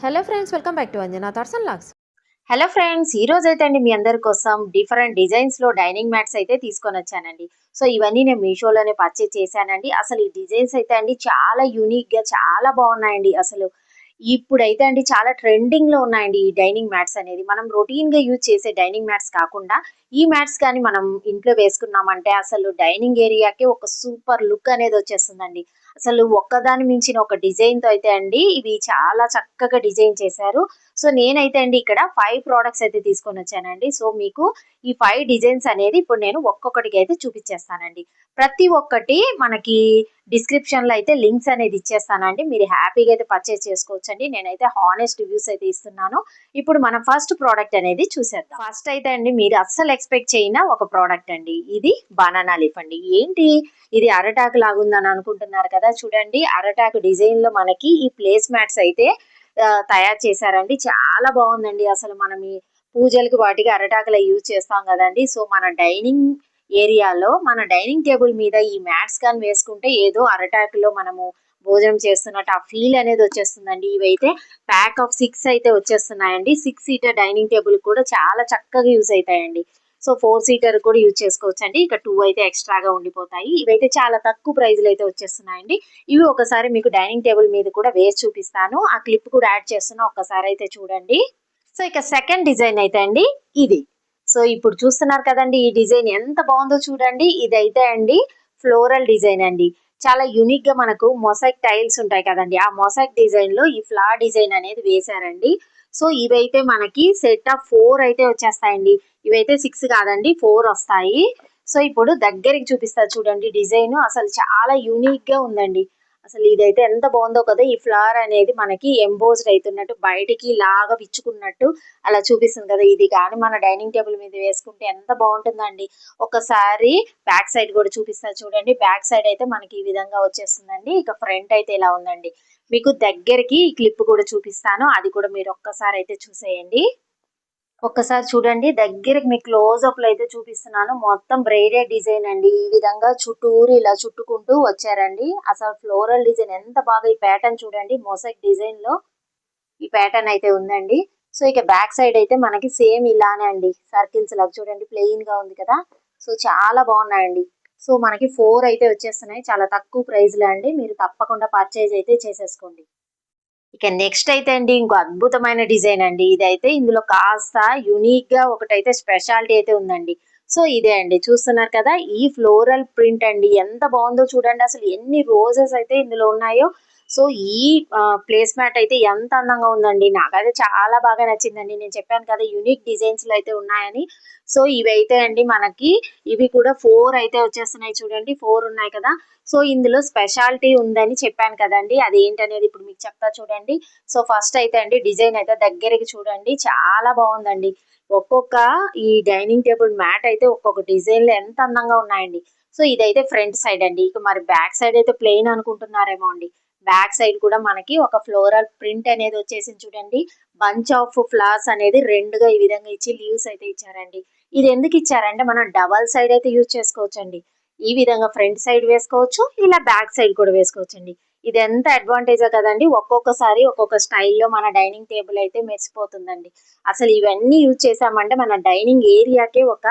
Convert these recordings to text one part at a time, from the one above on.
Hello friends, welcome back to Anjana thoughts and logs. Hello friends, ఈ రోజు అయితే అండి మీ అందరి కోసం డిఫరెంట్ డిజైన్స్ లో డైనింగ్ మ్యాట్స్ అయితే తీసుకొని వచ్చానండి. సో ఇవన్నీ నేను మీషోలోనే పర్చేస్ చేశానండి. అసలు ఈ డిజైన్స్ అయితే అండి చాలా యూనిక్ గా చాలా బాగున్నాయండి. అసలు ఇప్పుడైతే అండి చాలా ట్రెండింగ్ లో ఉన్నాయండి ఈ డైనింగ్ మ్యాట్స్ అనేది. మనం రొటీన్ గా యూజ్ చేసే డైనింగ్ మ్యాట్స్ కాకుండా ఈ మ్యాట్స్ కానీ మనం ఇంట్లో వేసుకున్నామంటే అసలు డైనింగ్ ఏరియాకి ఒక సూపర్ లుక్ అనేది వచ్చేస్తుందండి. అసలు ఒక్కదాని మించిన ఒక డిజైన్ తో అయితే అండి ఇవి చాలా చక్కగా డిజైన్ చేశారు. సో నేనైతే అండి ఇక్కడ 5 ప్రొడక్ట్స్ అయితే తీసుకొని వచ్చానండి. సో మీకు ఈ 5 డిజైన్స్ అనేది ఇప్పుడు నేను ఒక్కొక్కటిగా అయితే చూపించేస్తానండి. ప్రతి ఒక్కటి మనకి డిస్క్రిప్షన్ లో అయితే లింక్స్ అనేది ఇచ్చేస్తానండి. మీరు హ్యాపీగా అయితే పర్చేస్ చేసుకోవచ్చండి. నేనైతే హానెస్ట్ రివ్యూస్ అయితే ఇస్తున్నాను. ఇప్పుడు మన ఫస్ట్ ప్రోడక్ట్ అనేది చూసేద్దాం. ఫస్ట్ అయితే అండి మీరు అస్సలు ఎక్స్పెక్ట్ చేయన ఒక ప్రోడక్ట్ అండి. ఇది బనానా లీఫ్ అండి. ఏంటి ఇది అరటాకు లాగుందని అనుకుంటున్నారు కదా, చూడండి అరటాకు డిజైన్ లో మనకి ఈ ప్లేస్ మ్యాట్స్ అయితే తయారు చేశారండి. చాలా బాగుందండి. అసలు మనం ఈ పూజలకి వాటికి అరటాకులు యూజ్ చేస్తాం కదండి. సో మన డైనింగ్ ఏరియాలో మన డైనింగ్ టేబుల్ మీద ఈ మ్యాట్స్ కానీ వేసుకుంటే ఏదో అరటాకులో మనము భోజనం చేస్తున్నట్టు ఆ ఫీల్ అనేది వచ్చేస్తుందండి. ఇవైతే ప్యాక్ ఆఫ్ 6 అయితే వచ్చేస్తున్నాయండి. 6 సీటర్ డైనింగ్ టేబుల్ కూడా చాలా చక్కగా యూజ్ అవుతాయండి. సో 4 సీటర్ కూడా యూజ్ చేసుకోవచ్చు అండి. ఇక 2 అయితే ఎక్స్ట్రాగా ఉండిపోతాయి. ఇవైతే చాలా తక్కువ ప్రైజ్లో అయితే వచ్చేస్తున్నాయండి. ఇవి ఒకసారి మీకు డైనింగ్ టేబుల్ మీద కూడా వేసి చూపిస్తాను. ఆ క్లిప్ కూడా యాడ్ చేస్తున్నా, ఒక్కసారి అయితే చూడండి. సో ఇక సెకండ్ డిజైన్ అయితే అండి ఇది. సో ఇప్పుడు చూస్తున్నారు కదండి ఈ డిజైన్ ఎంత బాగుందో చూడండి. ఇదైతే అండి ఫ్లోరల్ డిజైన్ అండి. చాలా యూనిక్ గా మనకు మొసైక్ టైల్స్ ఉంటాయి కదండి, ఆ మొసైక్ డిజైన్ లో ఈ ఫ్లవర్ డిజైన్ అనేది వేశారండి. సో ఇవైతే మనకి సెట్ ఆఫ్ 4 అయితే వచ్చేస్తాయండి. ఇవైతే 6 కాదండి, 4 వస్తాయి. సో ఇప్పుడు దగ్గరికి చూపిస్తా చూడండి డిజైన్. అసలు చాలా యూనిక్ గా ఉందండి. అసలు ఇదైతే ఎంత బాగుందో కదా. ఈ ఫ్లవర్ అనేది మనకి ఎంబోజ్డ్ అవుతున్నట్టు బయటికి లాగా విచ్చుకున్నట్టు అలా చూపిస్తుంది కదా. ఇది కానీ మన డైనింగ్ టేబుల్ మీద వేసుకుంటే ఎంత బాగుంటుందండి. ఒకసారి బ్యాక్ సైడ్ కూడా చూపిస్తా చూడండి. బ్యాక్ సైడ్ అయితే మనకి ఈ విధంగా వచ్చేస్తుందండి. ఇక ఫ్రంట్ అయితే ఇలా ఉందండి. మీకు దగ్గరికి ఈ క్లిప్ కూడా చూపిస్తాను, అది కూడా మీరు ఒక్కసారి అయితే చూసేయండి. ఒక్కసారి చూడండి దగ్గరికి మీకు క్లోజ్ అప్ లో అయితే చూపిస్తున్నాను. మొత్తం బ్రైడెడ్ డిజైన్ అండి. ఈ విధంగా చుట్టూరు ఇలా చుట్టుకుంటూ వచ్చారండి. అసలు ఫ్లోరల్ డిజైన్ ఎంత బాగా, ఈ ప్యాటర్న్ చూడండి మొసైక్ డిజైన్ లో ఈ ప్యాటర్న్ అయితే ఉందండి. సో ఇక బ్యాక్ సైడ్ అయితే మనకి సేమ్ ఇలానే అండి, సర్కిల్స్ లాగా చూడండి ప్లెయిన్ గా ఉంది కదా. సో చాలా బాగున్నాయండి. సో మనకి 4 అయితే వచ్చేస్తున్నాయి. చాలా తక్కువ ప్రైస్ లో అండి. మీరు తప్పకుండా పర్చేజ్ అయితే చేసేసుకోండి. ఇక నెక్స్ట్ అయితే అండి ఇంకో అద్భుతమైన డిజైన్ అండి. ఇదైతే ఇందులో కాస్త యూనిక్ గా ఒకటైతే స్పెషాలిటీ అయితే ఉందండి. సో ఇదే అండి చూస్తున్నారు కదా, ఈ ఫ్లోరల్ ప్రింట్ అండి. ఎంత బాగుందో చూడండి. అసలు ఎన్ని రోజెస్ అయితే ఇందులో ఉన్నాయో. సో ఈ ప్లేస్ మ్యాట్ అయితే ఎంత అందంగా ఉందండి. నాకైతే చాలా బాగా నచ్చిందండి. నేను చెప్పాను కదా యూనిక్ డిజైన్స్ లో అయితే ఉన్నాయని. సో ఇవైతే అండి మనకి ఇవి కూడా 4 అయితే వచ్చేస్తున్నాయి. చూడండి 4 ఉన్నాయి కదా. సో ఇందులో స్పెషాలిటీ ఉందని చెప్పాను కదండి, అది ఏంటనేది ఇప్పుడు మీకు చెప్తా చూడండి. సో ఫస్ట్ అయితే అండి డిజైన్ అయితే దగ్గరికి చూడండి, చాలా బాగుందండి. ఒక్కొక్క ఈ డైనింగ్ టేబుల్ మ్యాట్ అయితే ఒక్కొక్క డిజైన్ లో ఎంత అందంగా ఉన్నాయండి. సో ఇదైతే ఫ్రంట్ సైడ్ అండి. ఇక మరి బ్యాక్ సైడ్ అయితే ప్లెయిన్ అనుకుంటున్నారేమో అండి. బ్యాక్ సైడ్ కూడా మనకి ఒక ఫ్లోరల్ ప్రింట్ అనేది వచ్చేసింది చూడండి. బంచ్ ఆఫ్ ఫ్లవర్స్ అనేది రెండుగా ఈ విధంగా ఇచ్చి లీవ్స్ అయితే ఇచ్చారండి. ఇది ఎందుకు ఇచ్చారంటే మనం డబల్ సైడ్ అయితే యూజ్ చేసుకోవచ్చండి. ఈ విధంగా ఫ్రంట్ సైడ్ వేసుకోవచ్చు, ఇలా బ్యాక్ సైడ్ కూడా వేసుకోవచ్చండి. ఇది ఎంత అడ్వాంటేజా కదండి. ఒక్కొక్కసారి ఒక్కొక్క స్టైల్లో మన డైనింగ్ టేబుల్ అయితే మెరిసిపోతుందండి. అసలు ఇవన్నీ యూజ్ చేసామంటే మన డైనింగ్ ఏరియాకే ఒక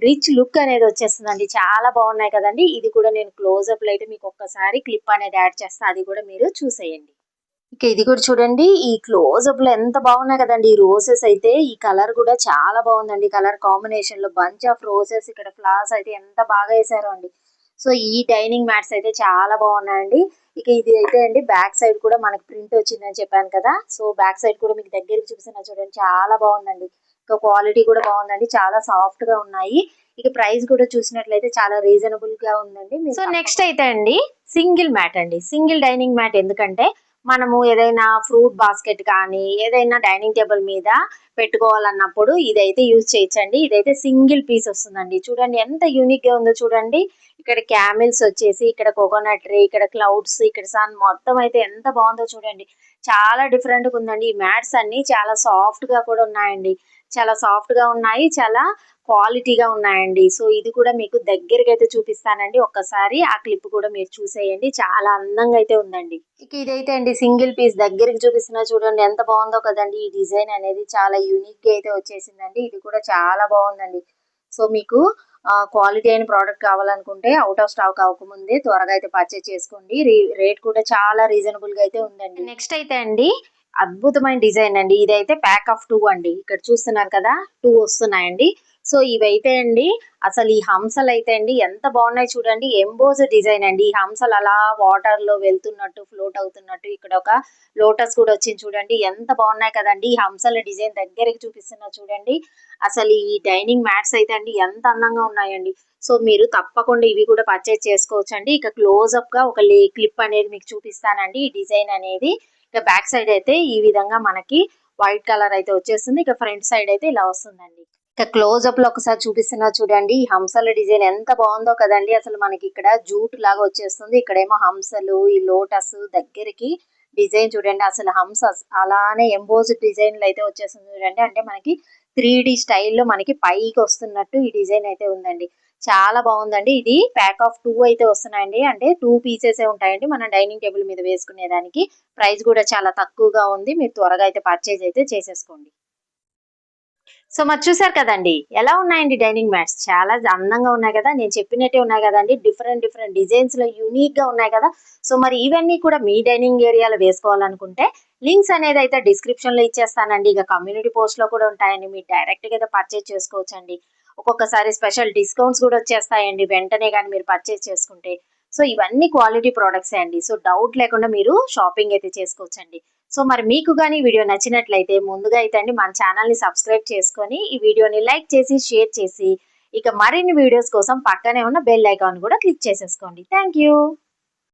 రిచ్ లుక్ అనేది వచ్చేస్తుందండి. చాలా బాగున్నాయి కదండి. ఇది కూడా నేను క్లోజ్అప్ లో అయితే మీకు ఒక్కసారి క్లిప్ అనేది యాడ్ చేస్తా, అది కూడా మీరు చూసేయండి. ఇక ఇది కూడా చూడండి, ఈ క్లోజ్అప్ లో ఎంత బాగున్నాయి కదండి. ఈ రోజెస్ అయితే ఈ కలర్ కూడా చాలా బాగుందండి. కలర్ కాంబినేషన్ లో బంచ్ ఆఫ్ రోజెస్, ఇక్కడ ఫ్లవర్స్ అయితే ఎంత బాగా వేసారో అండి. సో ఈ డైనింగ్ మ్యాట్స్ అయితే చాలా బాగున్నాయండి. ఇక ఇది అయితే అండి బ్యాక్ సైడ్ కూడా మనకి ప్రింట్ వచ్చిందని చెప్పాను కదా. సో బ్యాక్ సైడ్ కూడా మీకు దగ్గరికి చూపిస్తున్నా చూడండి, చాలా బాగుందండి. ఇక క్వాలిటీ కూడా బాగుందండి, చాలా సాఫ్ట్ గా ఉన్నాయి. ఇక ప్రైస్ కూడా చూసినట్లయితే చాలా రీజనబుల్ గా ఉందండి. సో నెక్స్ట్ అయితే అండి సింగిల్ మ్యాట్ అండి. సింగిల్ డైనింగ్ మ్యాట్ ఎందుకంటే మనము ఏదైనా ఫ్రూట్ బాస్కెట్ కానీ ఏదైనా డైనింగ్ టేబుల్ మీద పెట్టుకోవాలన్నప్పుడు ఇదైతే యూజ్ చేయొచ్చండి. ఇదైతే సింగిల్ పీస్ వస్తుందండి. చూడండి ఎంత యూనిక్ గా ఉందో చూడండి. ఇక్కడ క్యామిల్స్ వచ్చేసి, ఇక్కడ కోకోనట్ ట్రీ, ఇక్కడ క్లౌడ్స్, ఇక్కడ సన్, మొత్తం అయితే ఎంత బాగుందో చూడండి. చాలా డిఫరెంట్ గా ఉందండి. ఈ మ్యాట్స్ అన్ని చాలా సాఫ్ట్ గా కూడా ఉన్నాయండి. చాలా సాఫ్ట్ గా ఉన్నాయి, చాలా క్వాలిటీగా ఉన్నాయండి. సో ఇది కూడా మీకు దగ్గరగా అయితే చూపిస్తానండి. ఒక్కసారి ఆ క్లిప్ కూడా మీరు చూసేయండి, చాలా అందంగా అయితే ఉందండి. ఇక ఇదైతే అండి సింగిల్ పీస్ దగ్గరికి చూపిస్తున్నా చూడండి, ఎంత బాగుందో కదండి. ఈ డిజైన్ అనేది చాలా యూనిక్ గా అయితే వచ్చేసిందండి. ఇది కూడా చాలా బాగుందండి. సో మీకు క్వాలిటీ అయిన ప్రోడక్ట్ కావాలనుకుంటే అవుట్ ఆఫ్ స్టాక్ అవ్వకముందే త్వరగా అయితే పర్చేజ్ చేసుకోండి. రేట్ కూడా చాలా రీజనబుల్ గా అయితే ఉందండి. నెక్స్ట్ అయితే అండి అద్భుతమైన డిజైన్ అండి. ఇదైతే ప్యాక్ ఆఫ్ 2 అండి. ఇక్కడ చూస్తున్నారు కదా, 2 వస్తున్నాయండి. సో ఇవైతే అండి అసలు ఈ హంసలు అయితే అండి ఎంత బాగున్నాయి చూడండి. ఎంబోజ్ డిజైన్ అండి. ఈ హంసలు అలా వాటర్ లో వెళ్తున్నట్టు, ఫ్లోట్ అవుతున్నట్టు, ఇక్కడ ఒక లోటస్ కూడా వచ్చింది చూడండి. ఎంత బాగున్నాయి కదండి. ఈ హంసల డిజైన్ దగ్గరికి చూపిస్తున్నా చూడండి. అసలు ఈ డైనింగ్ మ్యాట్స్ అయితే అండి ఎంత అందంగా ఉన్నాయండి. సో మీరు తప్పకుండా ఇవి కూడా పర్చేజ్ చేసుకోవచ్చు అండి. ఇక క్లోజ్అప్ గా ఒక క్లిప్ అనేది మీకు చూపిస్తానండి. ఈ డిజైన్ అనేది ఇక బ్యాక్ సైడ్ అయితే ఈ విధంగా మనకి వైట్ కలర్ అయితే వచ్చేస్తుంది. ఇక ఫ్రంట్ సైడ్ అయితే ఇలా వస్తుందండి. ఇక క్లోజ్అప్ లో ఒకసారి చూపిస్తున్నా చూడండి. ఈ హంసల డిజైన్ ఎంత బాగుందో కదండి. అసలు మనకి ఇక్కడ జూట్ లాగా వచ్చేస్తుంది. ఇక్కడేమో హంసలు, ఈ లోటస్ దగ్గరికి డిజైన్ చూడండి. అసలు హంస అలానే ఎంబోజ్ డిజైన్లు అయితే వచ్చేస్తుంది చూడండి. అంటే మనకి 3D స్టైల్లో మనకి పైకి వస్తున్నట్టు ఈ డిజైన్ అయితే ఉందండి. చాలా బాగుందండి. ఇది ప్యాక్ ఆఫ్ 2 అయితే వస్తున్నాయండి. అంటే 2 పీసెస్ ఉంటాయండి మనం డైనింగ్ టేబుల్ మీద వేసుకునే దానికి. ప్రైస్ కూడా చాలా తక్కువగా ఉంది. మీరు త్వరగా అయితే పర్చేజ్ అయితే చేసేసుకోండి. సో మరి చూసారు కదండి, ఎలా ఉన్నాయండి డైనింగ్ మ్యాట్స్. చాలా అందంగా ఉన్నాయి కదా, నేను చెప్పినట్టే ఉన్నాయి కదండి. డిఫరెంట్ డిఫరెంట్ డిజైన్స్ లో యూనిక్ గా ఉన్నాయి కదా. సో మరి ఇవన్నీ కూడా మీ డైనింగ్ ఏరియాలో వేసుకోవాలనుకుంటే లింక్స్ అనేది అయితే డిస్క్రిప్షన్ లో ఇచ్చేస్తానండి. ఇక కమ్యూనిటీ పోస్ట్ లో కూడా ఉంటాయండి, మీరు డైరెక్ట్ గా అయితే పర్చేజ్ చేసుకోవచ్చండి. ఒక్కొక్కసారి స్పెషల్ డిస్కౌంట్స్ కూడా వచ్చేస్తాయండి వెంటనే కానీ మీరు పర్చేజ్ చేసుకుంటే. సో ఇవన్నీ క్వాలిటీ ప్రొడక్ట్స్ అండి. సో డౌట్ లేకుండా మీరు షాపింగ్ అయితే చేసుకోవచ్చండి. సో మరి మీకు కానీ వీడియో నచ్చినట్లయితే ముందుగా అయితే అండి మన ఛానల్ని సబ్స్క్రైబ్ చేసుకొని ఈ వీడియోని లైక్ చేసి షేర్ చేసి ఇక మరిన్ని వీడియోస్ కోసం పక్కనే ఉన్న బెల్ ఐకాన్ కూడా క్లిక్ చేసేసుకోండి. Thank you.